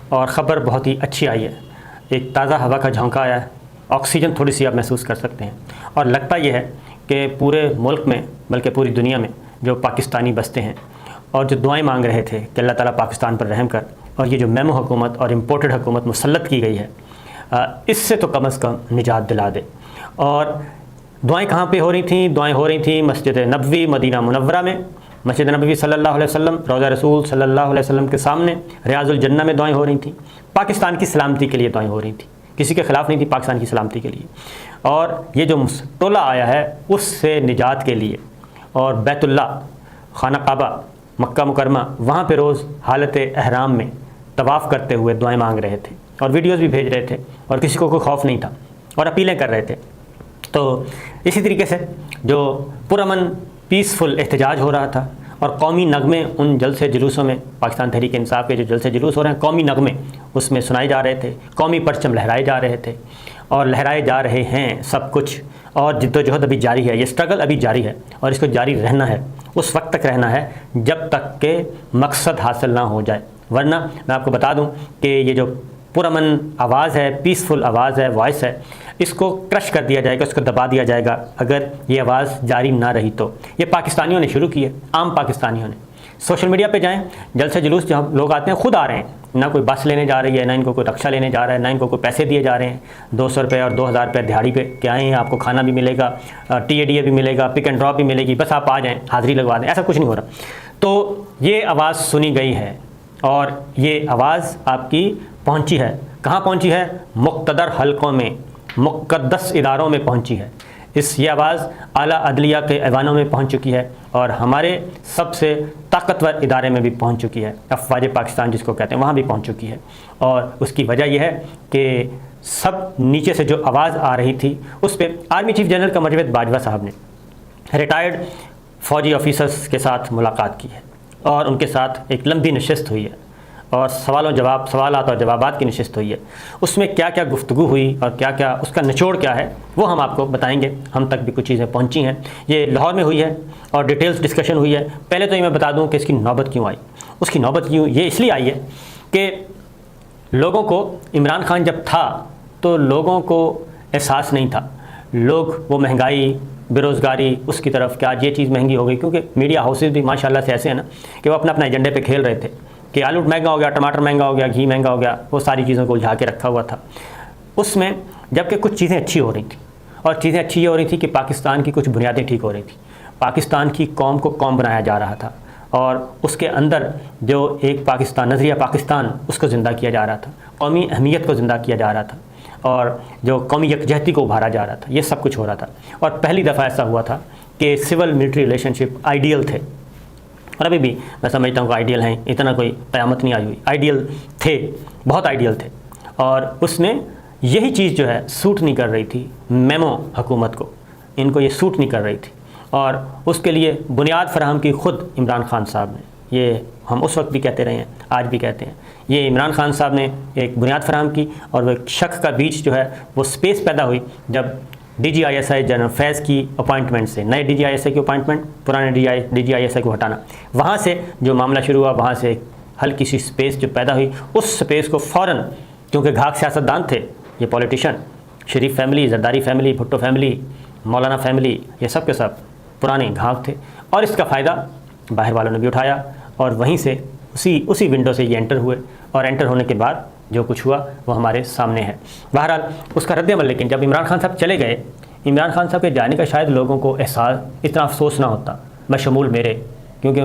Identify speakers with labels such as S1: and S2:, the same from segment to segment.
S1: اور خبر بہت ہی اچھی آئی ہے. ایک تازہ ہوا کا جھونکا آیا ہے, آکسیجن تھوڑی سی آپ محسوس کر سکتے ہیں. اور لگتا یہ ہے کہ پورے ملک میں بلکہ پوری دنیا میں جو پاکستانی بستے ہیں اور جو دعائیں مانگ رہے تھے کہ اللہ تعالیٰ پاکستان پر رحم کر, اور یہ جو میمو حکومت اور امپورٹڈ حکومت مسلط کی گئی ہے اس سے تو کم از کم نجات دلا دے. اور دعائیں کہاں پہ ہو رہی تھیں؟ دعائیں ہو رہی تھیں مسجد نبوی مدینہ منورہ میں, مسجد نبوی صلی اللہ علیہ وسلم, روضہ رسول صلی اللہ علیہ وسلم کے سامنے ریاض الجنہ میں دعائیں ہو رہی تھیں. پاکستان کی سلامتی کے لیے دعائیں ہو رہی تھیں, کسی کے خلاف نہیں تھی, پاکستان کی سلامتی کے لیے. اور یہ جو ٹولہ آیا ہے اس سے نجات کے لیے, اور بیت اللہ, خانہ کعبہ, مکہ مکرمہ, وہاں پہ روز حالت احرام میں طواف کرتے ہوئے دعائیں مانگ رہے تھے اور ویڈیوز بھی بھیج رہے تھے, اور کسی کو کوئی خوف نہیں تھا اور اپیلیں کر رہے تھے. تو اسی طریقے سے جو پرامن پیسفل احتجاج ہو رہا تھا, اور قومی نغمے ان جلسے جلوسوں میں, پاکستان تحریک انصاف کے جو جلسے جلوس ہو رہے ہیں قومی نغمے اس میں سنائے جا رہے تھے, قومی پرچم لہرائے جا رہے تھے اور لہرائے جا رہے ہیں سب کچھ. اور جد و جہد ابھی جاری ہے, یہ اسٹرگل ابھی جاری ہے اور اس کو جاری رہنا ہے, اس وقت تک رہنا ہے جب تک کہ مقصد حاصل نہ ہو جائے. ورنہ میں آپ کو بتا دوں کہ یہ جو پرامن آواز ہے, پیسفل آواز ہے, وائس ہے, اس کو کرش کر دیا جائے گا, اس کو دبا دیا جائے گا اگر یہ آواز جاری نہ رہی تو. یہ پاکستانیوں نے شروع کی ہے, عام پاکستانیوں نے. سوشل میڈیا پہ جائیں, جلسے جلوس جہاں لوگ آتے ہیں خود آ رہے ہیں, نہ کوئی بس لینے جا رہی ہے, نہ ان کو کوئی رکشہ لینے جا رہا ہے, نہ ان کو کوئی پیسے دیے جا رہے ہیں 200 روپے اور 2000 روپے دیہڑی پہ کہ آئیں آپ کو کھانا بھی ملے گا, ٹی اے ڈی اے بھی ملے گا, پک اینڈ ڈراپ بھی ملے گی, بس آپ آ جائیں حاضری لگوا دیں. ایسا کچھ نہیں ہو رہا. تو یہ آواز سنی گئی ہے اور یہ آواز آپ کی پہنچی ہے. کہاں پہنچی ہے؟ مقتدر حلقوں میں, مقدس اداروں میں پہنچی ہے. یہ آواز اعلیٰ عدلیہ کے ایوانوں میں پہنچ چکی ہے اور ہمارے سب سے طاقتور ادارے میں بھی پہنچ چکی ہے, افواج پاکستان جس کو کہتے ہیں, وہاں بھی پہنچ چکی ہے. اور اس کی وجہ یہ ہے کہ سب نیچے سے جو آواز آ رہی تھی اس پہ army chief general Qamar Javed Bajwa صاحب نے ریٹائرڈ فوجی آفیسرز کے ساتھ ملاقات کی ہے اور ان کے ساتھ ایک لمبی نشست ہوئی ہے اور سوالات اور جوابات کی نشست ہوئی ہے. اس میں کیا کیا گفتگو ہوئی اور کیا کیا اس کا نچوڑ کیا ہے وہ ہم آپ کو بتائیں گے. ہم تک بھی کچھ چیزیں پہنچی ہیں. یہ لاہور میں ہوئی ہے اور ڈیٹیلز ڈسکشن ہوئی ہے. پہلے تو یہ میں بتا دوں کہ اس کی نوبت کیوں آئی. اس کی نوبت کیوں یہ اس لیے آئی ہے کہ لوگوں کو عمران خان جب تھا تو لوگوں کو احساس نہیں تھا. لوگ وہ مہنگائی, بے روزگاری, اس کی طرف کہ آج یہ چیز مہنگی ہو گئی, کیونکہ میڈیا ہاؤسز بھی ماشاءاللہ سے ایسے ہیں نا کہ وہ اپنا ایجنڈے پہ کھیل رہے تھے کہ آلو مہنگا ہو گیا, ٹماٹر مہنگا ہو گیا, گھی مہنگا ہو گیا, وہ ساری چیزوں کو الجھا کے رکھا ہوا تھا. اس میں جبکہ کچھ چیزیں اچھی ہو رہی تھیں, اور چیزیں اچھی یہ ہو رہی تھیں کہ پاکستان کی کچھ بنیادیں ٹھیک ہو رہی تھیں. پاکستان کی قوم کو قوم بنایا جا رہا تھا اور اس کے اندر جو ایک پاکستان, نظریہ پاکستان, اس کو زندہ کیا جا رہا تھا, قومی اہمیت کو زندہ کیا جا رہا تھا اور جو قومی یکجہتی کو ابھارا جا رہا تھا. یہ سب کچھ ہو رہا تھا. اور پہلی دفعہ ایسا ہوا تھا کہ سول ملٹری ریلیشن شپ آئیڈیل تھے, اور ابھی بھی میں سمجھتا ہوں کہ آئیڈیل ہیں, اتنا کوئی قیامت نہیں آئی ہوئی, آئیڈیل تھے, بہت آئیڈیل تھے. اور اس نے یہی چیز جو ہے سوٹ نہیں کر رہی تھی میمو حکومت کو, ان کو یہ سوٹ نہیں کر رہی تھی, اور اس کے لیے بنیاد فراہم کی خود عمران خان صاحب نے. یہ ہم اس وقت بھی کہتے رہے ہیں, آج بھی کہتے ہیں. یہ عمران خان صاحب نے ایک بنیاد فراہم کی اور وہ ایک شک کا بیچ جو ہے وہ سپیس پیدا ہوئی جب D G I S I general Faiz کی اپوائنٹمنٹ سے, نئے ڈی جی آئی ایس آئی کی اپوائنٹمنٹ, پرانے ڈی جی آئی ایس آئی کو ہٹانا, وہاں سے جو معاملہ شروع ہوا, وہاں سے ایک ہلکی سی سپیس جو پیدا ہوئی, اس سپیس کو فوراً, کیونکہ گھاک سیاستدان تھے یہ politician, Sharif family, Zardari family, Bhutto family, Maulana family, یہ سب کے سب پرانے گھاک تھے, اور اس کا فائدہ باہر والوں نے بھی اٹھایا, اور وہیں سے اسی ونڈو سے یہ انٹر ہوئے, اور انٹر ہونے کے بعد جو کچھ ہوا وہ ہمارے سامنے ہے. بہرحال اس کا رد عمل, لیکن جب عمران خان صاحب چلے گئے, عمران خان صاحب کے جانے کا شاید لوگوں کو احساس, اتنا افسوس نہ ہوتا, بشمول میرے, کیونکہ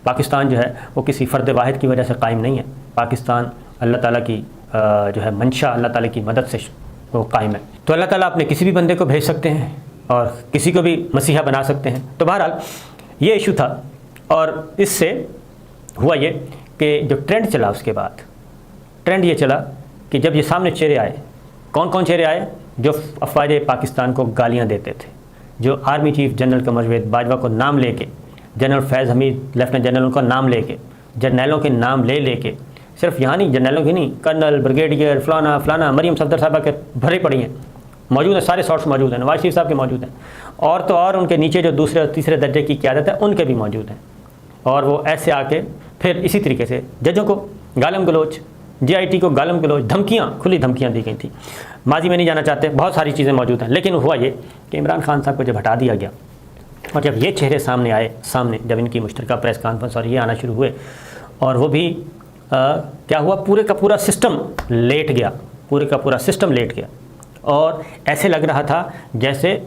S1: پاکستان جو ہے وہ کسی فرد واحد کی وجہ سے قائم نہیں ہے. پاکستان اللہ تعالیٰ کی جو ہے منشا, اللہ تعالیٰ کی مدد سے وہ قائم ہے. تو اللہ تعالیٰ اپنے کسی بھی بندے کو بھیج سکتے ہیں اور کسی کو بھی مسیحا بنا سکتے ہیں. تو بہرحال یہ ایشو تھا, اور اس سے ہوا یہ کہ جو ٹرینڈ چلا, اس کے بعد ٹرینڈ یہ چلا کہ جب یہ سامنے چہرے آئے, کون کون چہرے آئے جو افواج پاکستان کو گالیاں دیتے تھے, جو army chief general Qamar Javed Bajwa کو نام لے کے, جنرل فیض حمید لیفٹیننٹ جنرل کا نام لے کے, جرنیلوں کے نام لے کے, صرف یہاں نہیں, جرنیلوں کی نہیں, کرنل, بریگیڈیئر, فلانا, مریم صفدر صاحبہ کے بھرے پڑی ہیں, موجود ہیں, سارے سارٹس موجود ہیں, نواز شریف صاحب کے موجود ہیں, اور تو اور ان کے نیچے جو دوسرے اور تیسرے درجے کی قیادت ہے ان کے بھی موجود ہیں. اور وہ ایسے آ کے پھر اسی طریقے سے ججوں کو گالم گلوچ, JIT کو گالم گلوچ دھمکیاں کھلی دھمکیاں دی گئی تھیں. ماضی میں نہیں جانا چاہتے, بہت ساری چیزیں موجود ہیں, لیکن ہوا یہ کہ عمران خان صاحب کو جب ہٹا دیا گیا اور جب یہ چہرے سامنے آئے, جب ان کی مشترکہ پریس کانفرنس اور یہ آنا شروع ہوئے, اور وہ بھی کیا ہوا, پورے کا پورا سسٹم لیٹ گیا, پورے کا پورا سسٹم لیٹ گیا, اور ایسے لگ رہا تھا جیسے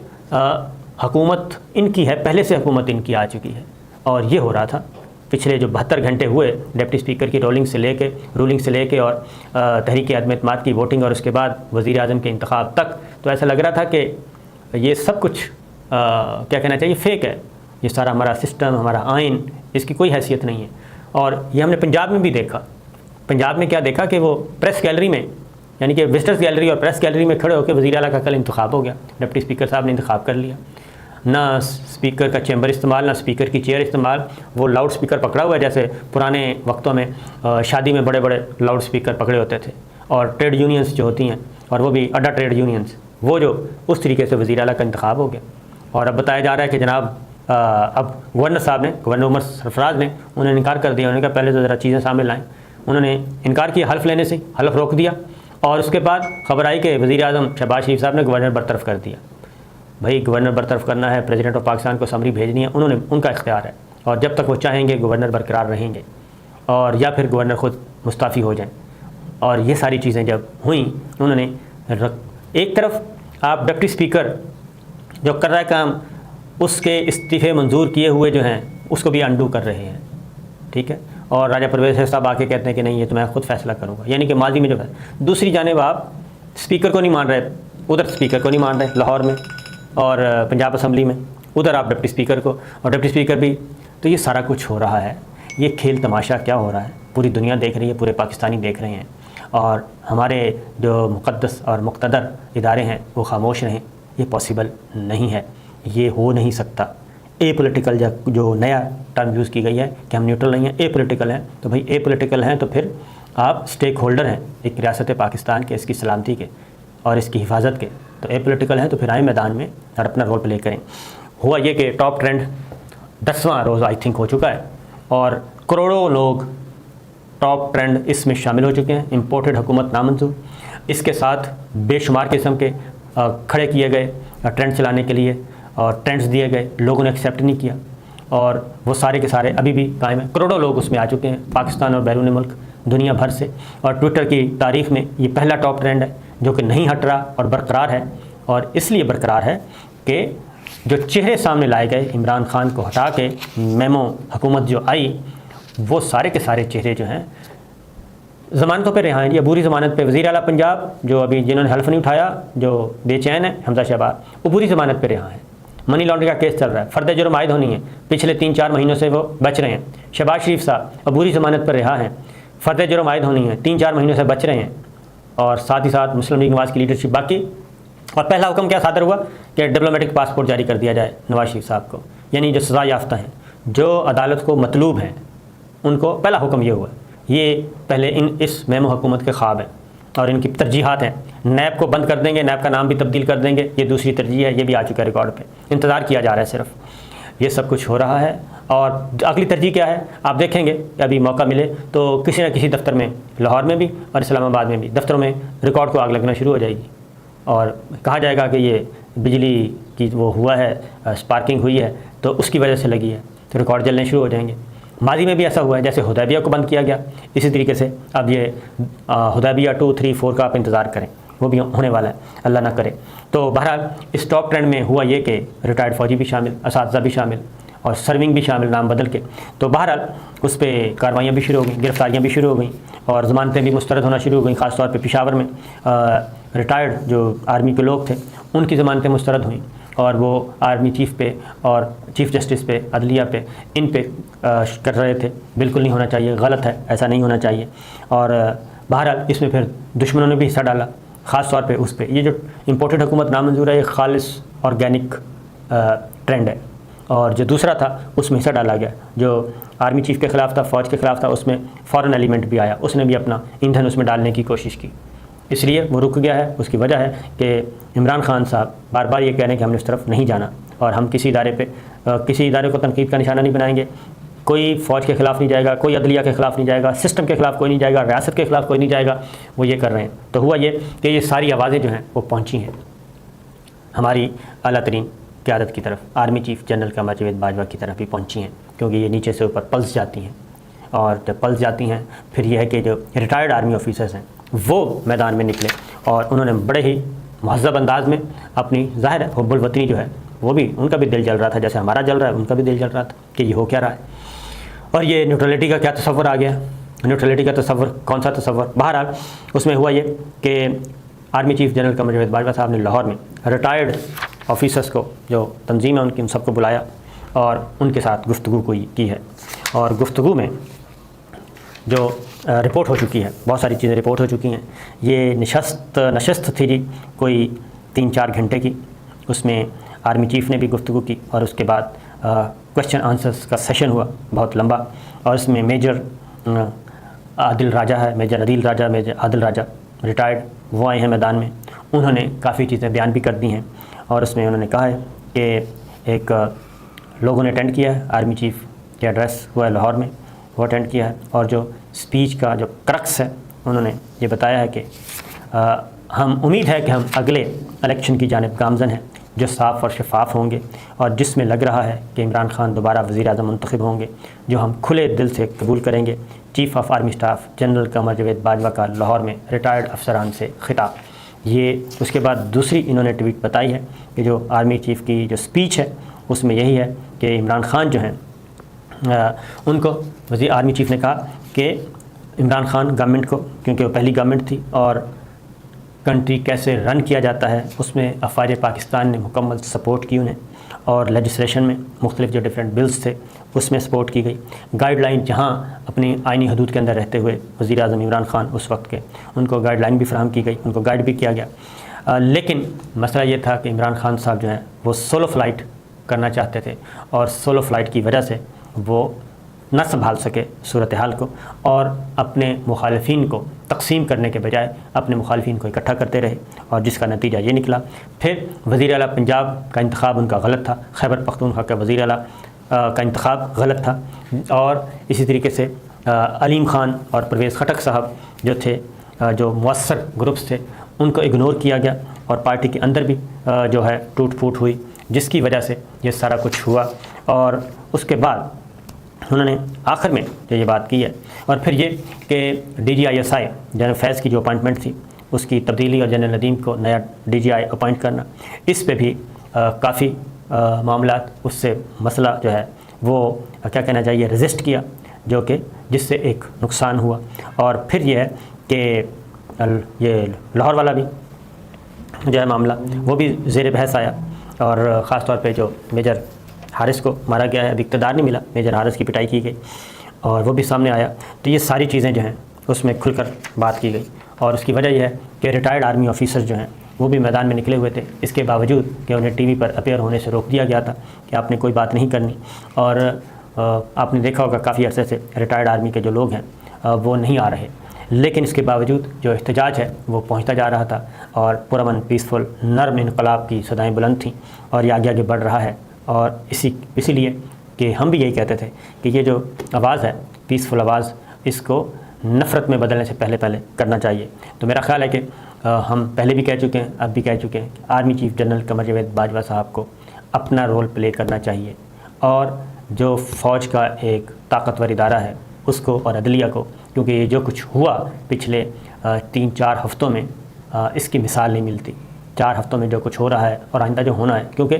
S1: حکومت ان کی ہے, پہلے سے حکومت ان کی آ چکی ہے. اور یہ ہو رہا تھا پچھلے جو 72 گھنٹے ہوئے ڈپٹی اسپیکر کی رولنگ سے لے کے اور تحریک عدم اعتماد کی ووٹنگ اور اس کے بعد وزیر اعظم کے انتخاب تک, تو ایسا لگ رہا تھا کہ یہ سب کچھ کیا کہنا چاہیے, فیک ہے. یہ سارا ہمارا سسٹم, ہمارا آئین, اس کی کوئی حیثیت نہیں ہے. اور یہ ہم نے پنجاب میں بھی دیکھا. پنجاب میں کیا دیکھا کہ وہ پریس گیلری میں, یعنی کہ وزٹرز گیلری اور پریس گیلری میں کھڑے ہو کے وزیر اعلیٰ کا کل انتخاب ہو گیا. ڈپٹی اسپیکر صاحب نے انتخاب کر لیا. نہ اسپیکر کا چیمبر استعمال, نہ اسپیکر کی چیئر استعمال. وہ لاؤڈ اسپیکر پکڑا ہوا ہے جیسے پرانے وقتوں میں شادی میں بڑے بڑے لاؤڈ اسپیکر پکڑے ہوتے تھے. اور ٹریڈ یونینز جو ہوتی ہیں, اور وہ بھی اڈا ٹریڈ یونینز, وہ جو اس طریقے سے وزیر اعلیٰ کا انتخاب ہو گیا. اور اب بتایا جا رہا ہے کہ جناب اب گورنر صاحب نے, گورنر عمر سرفراز نے, انہوں نے انکار کر دیا. انہوں نے کہا پہلے تو ذرا چیزیں سامنے لائیں. انہوں نے انکار کیا حلف لینے سے, حلف روک دیا, اور اس کے بعد خبر آئی کہ وزیر اعظم شہباز شریف صاحب نے گورنر برطرف کر دیا. بھائی گورنر برطرف کرنا ہے, پریزیڈنٹ آف پاکستان کو سمری بھیجنی ہے, ان کا اختیار ہے, اور جب تک وہ چاہیں گے گورنر برقرار رہیں گے, اور یا پھر گورنر خود مستعفی ہو جائیں. اور یہ ساری چیزیں جب ہوئیں, انہوں نے ایک طرف آپ ڈپٹی اسپیکر جو کر رہا ہے کام, اس کے استعفے منظور کیے ہوئے جو ہیں اس کو بھی انڈو کر رہے ہیں, ٹھیک ہے. اور راجہ پرویز صاحب آ کے کہتے ہیں کہ نہیں یہ تو میں خود فیصلہ کروں گا, یعنی کہ ماضی میں جو ہے. دوسری جانب آپ اسپیکر کو نہیں مان رہے, ادھر اسپیکر کو نہیں مان رہے لاہور میں اور پنجاب اسمبلی میں, ادھر آپ ڈپٹی اسپیکر کو, اور ڈپٹی اسپیکر بھی. تو یہ سارا کچھ ہو رہا ہے. یہ کھیل تماشا کیا ہو رہا ہے, پوری دنیا دیکھ رہی ہے, پورے پاکستانی دیکھ رہے ہیں, اور ہمارے جو مقدس اور مقتدر ادارے ہیں وہ خاموش رہیں. یہ پاسبل نہیں ہے, یہ ہو نہیں سکتا. اے پولیٹیکل جو نیا ٹرم یوز کی گئی ہے کہ ہم نیوٹرل نہیں ہیں, اے پولیٹیکل ہیں. تو بھائی اے پولیٹیکل ہیں تو پھر آپ اسٹیک ہولڈر ہیں ایک ریاست پاکستان کے, اس کی سلامتی کے اور اس کی حفاظت کے. تو اے پولیٹیکل ہیں تو پھر آئیں میدان میں اور اپنا رول پلے کریں. ہوا یہ کہ ٹاپ ٹرینڈ 10واں روز آئی تھنک ہو چکا ہے, اور کروڑوں لوگ ٹاپ ٹرینڈ اس میں شامل ہو چکے ہیں. امپورٹڈ حکومت نامنظور, اس کے ساتھ بے شمار قسم کے کھڑے کیے گئے ٹرینڈ چلانے کے لیے, اور ٹرینڈز دیے گئے, لوگوں نے ایکسیپٹ نہیں کیا, اور وہ سارے کے سارے ابھی بھی قائم ہیں. کروڑوں لوگ اس میں آ چکے ہیں پاکستان اور بیرون ملک, دنیا بھر سے. اور ٹویٹر کی تاریخ میں یہ پہلا ٹاپ ٹرینڈ ہے جو کہ نہیں ہٹ رہا اور برقرار ہے. اور اس لیے برقرار ہے کہ جو چہرے سامنے لائے گئے عمران خان کو ہٹا کے میمو حکومت جو آئی, وہ سارے کے سارے چہرے جو ہیں ضمانتوں پہ رہا ہیں. یہ عبوری ضمانت پہ وزیر اعلیٰ پنجاب جو ابھی جنہوں نے حلف نہیں اٹھایا, جو بے چین ہے, حمزہ شہباز, عبوری ضمانت پہ رہا ہیں. منی لانڈرنگ کا کیس چل رہا ہے, فرد جرم عائد ہونی ہے, پچھلے 3-4 مہینوں سے وہ بچ رہے ہیں. شہباز شریف صاحب عبوری ضمانت پر رہا ہیں, فرد جرم عائد ہونی ہے, 3-4 مہینوں سے بچ رہے ہیں. اور ساتھ ہی ساتھ مسلم لیگ نواز کی لیڈرشپ باقی. اور پہلا حکم کیا صادر ہوا کہ ڈپلومیٹک پاسپورٹ جاری کر دیا جائے نواز شریف صاحب کو, یعنی جو سزا یافتہ ہیں, جو عدالت کو مطلوب ہیں, ان کو پہلا حکم یہ ہوا. یہ پہلے اس میمو حکومت کے خواب ہیں اور ان کی ترجیحات ہیں. نیب کو بند کر دیں گے, نیب کا نام بھی تبدیل کر دیں گے, یہ دوسری ترجیح ہے, یہ بھی آ چکا ہے ریکارڈ پہ, انتظار کیا جا رہا ہے صرف. یہ سب کچھ ہو رہا ہے. اور اگلی ترجیح کیا ہے آپ دیکھیں گے, ابھی موقع ملے تو کسی نہ کسی دفتر میں, لاہور میں بھی اور اسلام آباد میں بھی, دفتروں میں ریکارڈ کو آگ لگنا شروع ہو جائے گی, اور کہا جائے گا کہ یہ بجلی کی وہ ہوا ہے, اسپارکنگ ہوئی ہے تو اس کی وجہ سے لگی ہے, تو ریکارڈ جلنے شروع ہو جائیں گے. ماضی میں بھی ایسا ہوا ہے, جیسے حدیبیہ کو بند کیا گیا, اسی طریقے سے اب یہ حدیبیہ 2, 3, 4 کا آپ انتظار کریں, وہ بھی ہونے والا ہے, اللہ نہ کرے. تو بہرحال اس ٹاپ ٹرینڈ میں ہوا یہ کہ ریٹائرڈ فوجی بھی شامل, اساتذہ بھی شامل, اور سرونگ بھی شامل نام بدل کے. تو بہرحال اس پہ کاروائیاں بھی شروع ہو گئیں, گرفتاریاں بھی شروع ہو گئیں, اور ضمانتیں بھی مسترد ہونا شروع ہو گئیں. خاص طور پہ پشاور میں ریٹائرڈ جو آرمی کے لوگ تھے ان کی ضمانتیں مسترد ہوئیں, اور وہ آرمی چیف پہ اور چیف جسٹس پہ, عدلیہ پہ, ان پہ کر رہے تھے. بالکل نہیں ہونا چاہیے, غلط ہے, ایسا نہیں ہونا چاہیے. اور بہرحال اس میں پھر دشمنوں نے بھی حصہ ڈالا, خاص طور پہ اس پہ. یہ جو امپورٹڈ حکومت نامنظور ہے, یہ خالص آرگینک ٹرینڈ ہے, اور جو دوسرا تھا اس میں حصہ ڈالا گیا, جو آرمی چیف کے خلاف تھا, فوج کے خلاف تھا, اس میں فورن ایلیمنٹ بھی آیا, اس نے بھی اپنا ایندھن اس میں ڈالنے کی کوشش کی. اس لیے وہ رک گیا ہے. اس کی وجہ ہے کہ عمران خان صاحب بار بار یہ کہہ رہے ہیں کہ ہم نے اس طرف نہیں جانا, اور ہم کسی ادارے کو تنقید کا نشانہ نہیں بنائیں گے. کوئی فوج کے خلاف نہیں جائے گا، کوئی عدلیہ کے خلاف نہیں جائے گا، سسٹم کے خلاف کوئی نہیں جائے گا، ریاست کے خلاف کوئی نہیں جائے گا، وہ یہ کر رہے ہیں۔ تو ہوا یہ کہ یہ ساری آوازیں جو ہیں وہ پہنچی ہیں ہماری اعلیٰ ترین قیادت کی طرف، army chief general Qamar Javed Bajwa کی طرف بھی پہنچی ہیں، کیونکہ یہ نیچے سے اوپر پلس جاتی ہیں، اور جب پلس جاتی ہیں پھر یہ ہے کہ جو ریٹائرڈ آرمی آفیسرز ہیں وہ میدان میں نکلے، اور انہوں نے بڑے ہی مہذب انداز میں اپنی، ظاہر ہے حب الوطنی جو ہے وہ بھی ان کا بھی دل جل رہا تھا، جیسے ہمارا جل رہا ہے ان کا بھی دل جل رہا تھا کہ یہ ہو کیا رہا ہے، اور یہ نیوٹرلٹی کا کیا تصور آ گیا، نیوٹرلٹی کا تصور کون سا تصور۔ بہرحال اس میں ہوا یہ کہ army chief general Qamar Javed Bajwa صاحب نے لاہور میں ریٹائرڈ آفیسرز کو، جو تنظیم ہے ان سب کو بلایا اور ان کے ساتھ گفتگو کی ہے، اور گفتگو میں جو رپورٹ ہو چکی ہے، بہت ساری چیزیں رپورٹ ہو چکی ہیں۔ یہ نشست تھی جی کوئی 3-4 گھنٹے کی، اس میں آرمی چیف نے بھی گفتگو کی، اور اس کے بعد کویشچن آنسرز کا سیشن ہوا بہت لمبا، اور اس میں میجر عادل راجہ ریٹائرڈ وہ آئے ہیں میدان میں، انہوں نے کافی چیزیں بیان بھی کر دی ہیں، اور اس میں انہوں نے کہا ہے کہ ایک لوگوں نے اٹینڈ کیا ہے، آرمی چیف کے ایڈریس ہوا ہے لاہور میں، وہ اٹینڈ کیا ہے، اور جو اسپیچ کا جو کرکس ہے انہوں نے یہ بتایا ہے کہ ہم امید ہے کہ ہم اگلے الیکشن کی جانب گامزن ہیں جو صاف اور شفاف ہوں گے، اور جس میں لگ رہا ہے کہ عمران خان دوبارہ وزیر اعظم منتخب ہوں گے، جو ہم کھلے دل سے قبول کریں گے۔ Chief of army staff general Qamar Javed Bajwa کا لاہور میں ریٹائرڈ افسران سے خطاب۔ یہ اس کے بعد دوسری انہوں نے ٹویٹ بتائی ہے کہ جو آرمی چیف کی جو سپیچ ہے اس میں یہی ہے کہ عمران خان جو ہیں ان کو آرمی چیف نے کہا کہ عمران خان گورنمنٹ کو، کیونکہ وہ پہلی گورنمنٹ تھی اور کنٹری کیسے رن کیا جاتا ہے اس میں افواج پاکستان نے مکمل سپورٹ کی انہیں، اور لیجسلیشن میں مختلف جو ڈیفرنٹ بلز تھے اس میں سپورٹ کی گئی، گائیڈ لائن جہاں اپنی آئینی حدود کے اندر رہتے ہوئے وزیر اعظم عمران خان اس وقت کے، ان کو گائیڈ لائن بھی فراہم کی گئی، ان کو گائیڈ بھی کیا گیا، لیکن مسئلہ یہ تھا کہ عمران خان صاحب جو ہیں وہ سولو فلائٹ کرنا چاہتے تھے، اور سولو فلائٹ کی وجہ سے وہ نہ سنبھال سکے صورتحال کو، اور اپنے مخالفین کو تقسیم کرنے کے بجائے اپنے مخالفین کو اکٹھا کرتے رہے، اور جس کا نتیجہ یہ نکلا۔ پھر وزیر اعلیٰ پنجاب کا انتخاب ان کا غلط تھا، خیبر پختونخوا کا وزیر اعلیٰ کا انتخاب غلط تھا، اور اسی طریقے سے علیم خان اور پرویز خٹک صاحب جو تھے، جو مؤثر گروپس تھے، ان کو اگنور کیا گیا، اور پارٹی کے اندر بھی جو ہے ٹوٹ پھوٹ ہوئی، جس کی وجہ سے یہ سارا کچھ ہوا۔ اور اس کے بعد انہوں نے آخر میں جو یہ بات کی ہے، اور پھر یہ کہ DGISI جنرل فیض کی جو اپائنٹمنٹ تھی اس کی تبدیلی، اور جنرل ندیم کو نیا DGI اپائنٹ کرنا، اس پہ بھی کافی معاملات، اس سے مسئلہ جو ہے وہ کیا کہنا چاہیے ریزسٹ کیا، جو کہ جس سے ایک نقصان ہوا۔ اور پھر یہ ہے کہ یہ لاہور والا بھی جو ہے معاملہ وہ بھی زیر بحث آیا، اور خاص طور پہ جو میجر حارث کو مارا گیا ہے، اب اقتدار نہیں ملا، میجر حارث کی پٹائی کی گئی، اور وہ بھی سامنے آیا۔ تو یہ ساری چیزیں جو ہیں اس میں کھل کر بات کی گئی، اور اس کی وجہ یہ ہے کہ ریٹائرڈ آرمی آفیسر جو ہیں وہ بھی میدان میں نکلے ہوئے تھے، اس کے باوجود کہ انہیں ٹی وی پر اپیئر ہونے سے روک دیا گیا تھا کہ آپ نے کوئی بات نہیں کرنی، اور آپ نے دیکھا ہوگا کافی عرصے سے ریٹائرڈ آرمی کے جو لوگ ہیں وہ نہیں آ رہے، لیکن اس کے باوجود جو احتجاج ہے وہ پہنچتا جا رہا تھا، اور پرامن پیسفل نرم انقلاب کی صدائیں بلند تھیں، اور یہ آگے آگے بڑھ رہا ہے۔ اور اسی لیے کہ ہم بھی یہی کہتے تھے کہ یہ جو آواز ہے پیسفل آواز، اس کو نفرت میں بدلنے سے پہلے کرنا چاہیے۔ تو میرا خیال ہے کہ ہم پہلے بھی کہہ چکے ہیں، اب بھی کہہ چکے ہیں کہ army chief general Qamar Javed Bajwa صاحب کو اپنا رول پلے کرنا چاہیے، اور جو فوج کا ایک طاقتور ادارہ ہے اس کو، اور عدلیہ کو، کیونکہ یہ جو کچھ ہوا پچھلے 3-4 ہفتوں میں اس کی مثال نہیں ملتی۔ 4 ہفتوں میں جو کچھ ہو رہا ہے اور آئندہ جو ہونا ہے، کیونکہ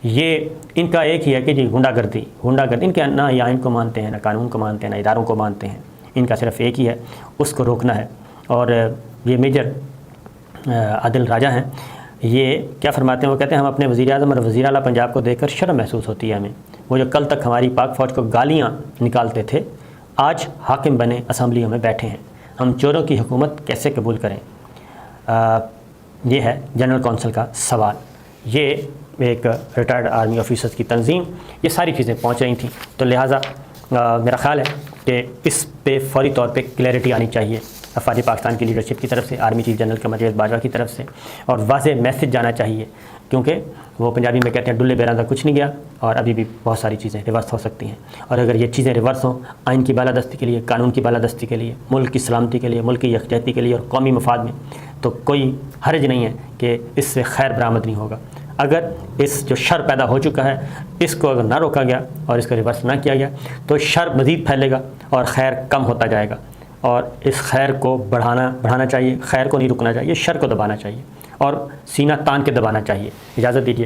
S1: یہ ان کا ایک ہی ہے کہ جی غنڈہ گردی ان کے نہ یا ان کو مانتے ہیں، نہ قانون کو مانتے ہیں، نہ اداروں کو مانتے ہیں، ان کا صرف ایک ہی ہے، اس کو روکنا ہے۔ اور یہ میجر عادل راجہ ہیں، یہ کیا فرماتے ہیں، وہ کہتے ہیں ہم اپنے وزیر اعظم اور وزیر اعلیٰ پنجاب کو دیکھ کر شرم محسوس ہوتی ہے ہمیں، وہ جو کل تک ہماری پاک فوج کو گالیاں نکالتے تھے آج حاکم بنے اسمبلیوں میں بیٹھے ہیں، ہم چوروں کی حکومت کیسے قبول کریں؟ یہ ہے جنرل کونسل کا سوال۔ یہ ایک ریٹائرڈ آرمی آفیسرز کی تنظیم، یہ ساری چیزیں پہنچ رہی تھیں، تو لہٰذا میرا خیال ہے کہ اس پہ فوری طور پہ کلیئرٹی آنی چاہیے وفاقی پاکستان کی لیڈرشپ کی طرف سے، army chief general Qamar Javed Bajwa کی طرف سے، اور واضح میسج جانا چاہیے، کیونکہ وہ پنجابی میں کہتے ہیں ڈلے بیراں تک کچھ نہیں گیا، اور ابھی بھی بہت ساری چیزیں ریورس ہو سکتی ہیں، اور اگر یہ چیزیں ریورس ہوں آئین کی بالادستی کے لیے، قانون کی بالادستی کے لیے، ملک کی سلامتی کے لیے، ملک کی یکجہتی کے لیے اور قومی مفاد میں، تو کوئی حرج نہیں ہے کہ اس سے خیر برآمد نہیں ہوگا۔ اگر اس جو شر پیدا ہو چکا ہے اس کو اگر نہ روکا گیا اور اس کو ریورس نہ کیا گیا تو شر مزید پھیلے گا اور خیر کم ہوتا جائے گا، اور اس خیر کو بڑھانا چاہیے، خیر کو نہیں رکنا چاہیے، شر کو دبانا چاہیے اور سینہ تان کے دبانا چاہیے۔ اجازت دیجیے۔